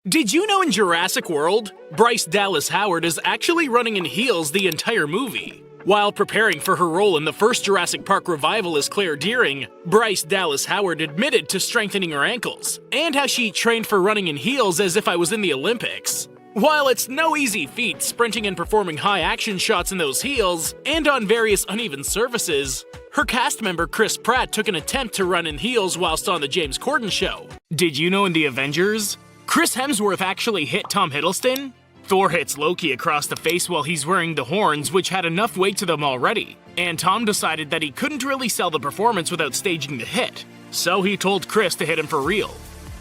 Did you know in Jurassic World, Bryce Dallas Howard is actually running in heels the entire movie? While preparing for her role in the first Jurassic Park revival as Claire Dearing, Bryce Dallas Howard admitted to strengthening her ankles, and how she trained for running in heels as if I was in the Olympics. While it's no easy feat sprinting and performing high action shots in those heels, and on various uneven surfaces, her cast member Chris Pratt took an attempt to run in heels whilst on the James Corden show. Did you know in the Avengers, Chris Hemsworth actually hit Tom Hiddleston? Thor hits Loki across the face while he's wearing the horns, which had enough weight to them already, and Tom decided that he couldn't really sell the performance without staging the hit, so he told Chris to hit him for real.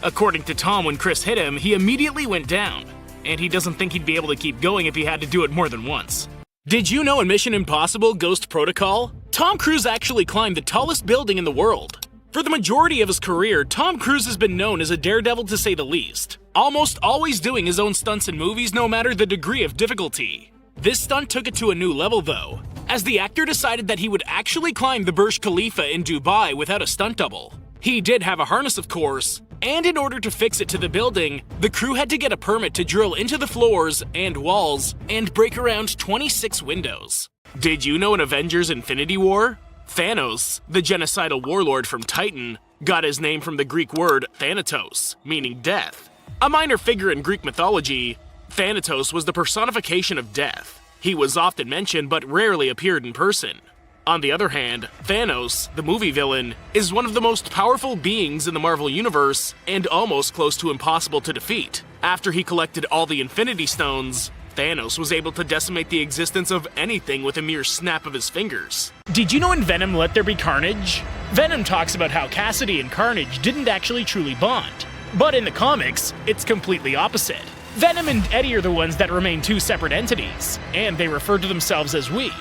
According to Tom, when Chris hit him, he immediately went down, and he doesn't think he'd be able to keep going if he had to do it more than once. Did you know in Mission Impossible Ghost Protocol, Tom Cruise actually climbed the tallest building in the world? For the majority of his career, Tom Cruise has been known as a daredevil to say the least, almost always doing his own stunts in movies no matter the degree of difficulty. This stunt took it to a new level though, as the actor decided that he would actually climb the Burj Khalifa in Dubai without a stunt double. He did have a harness of course, and in order to fix it to the building, the crew had to get a permit to drill into the floors and walls and break around 26 windows. Did you know in Avengers Infinity War, Thanos, the genocidal warlord from Titan, got his name from the Greek word Thanatos, meaning death. A minor figure in Greek mythology, Thanatos was the personification of death. He was often mentioned but rarely appeared in person. On the other hand, Thanos, the movie villain, is one of the most powerful beings in the Marvel Universe and almost close to impossible to defeat. After he collected all the Infinity Stones, Thanos was able to decimate the existence of anything with a mere snap of his fingers. Did you know in Venom Let There Be Carnage? Venom talks about how Cassidy and Carnage didn't actually truly bond. But in the comics, it's completely opposite. Venom and Eddie are the ones that remain two separate entities, and they refer to themselves as we.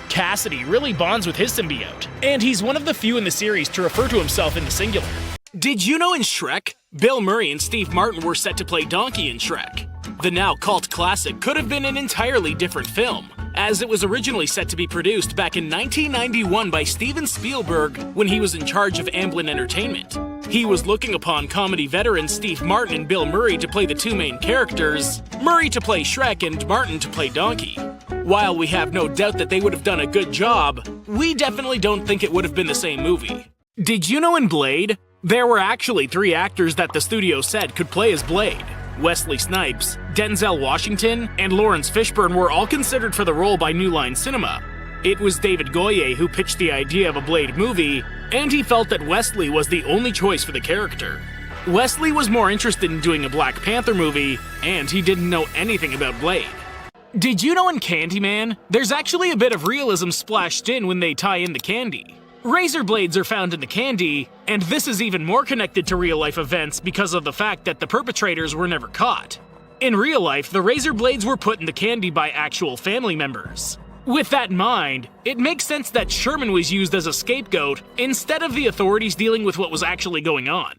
Cassidy really bonds with his symbiote, and he's one of the few in the series to refer to himself in the singular. Did you know in Shrek, Bill Murray and Steve Martin were set to play Donkey in Shrek? The now cult classic could have been an entirely different film, as it was originally set to be produced back in 1991 by Steven Spielberg when he was in charge of Amblin Entertainment. He was looking upon comedy veterans Steve Martin and Bill Murray to play the two main characters, Murray to play Shrek and Martin to play Donkey. While we have no doubt that they would have done a good job, we definitely don't think it would have been the same movie. Did you know in Blade, there were actually 3 actors that the studio said could play as Blade? Wesley Snipes, Denzel Washington, and Lawrence Fishburne were all considered for the role by New Line Cinema. It was David Goyer who pitched the idea of a Blade movie, and he felt that Wesley was the only choice for the character. Wesley was more interested in doing a Black Panther movie, and he didn't know anything about Blade. Did you know in Candyman, there's actually a bit of realism splashed in when they tie in the candy? Razor blades are found in the candy, and this is even more connected to real-life events because of the fact that the perpetrators were never caught. In real life, the razor blades were put in the candy by actual family members. With that in mind, it makes sense that Sherman was used as a scapegoat instead of the authorities dealing with what was actually going on.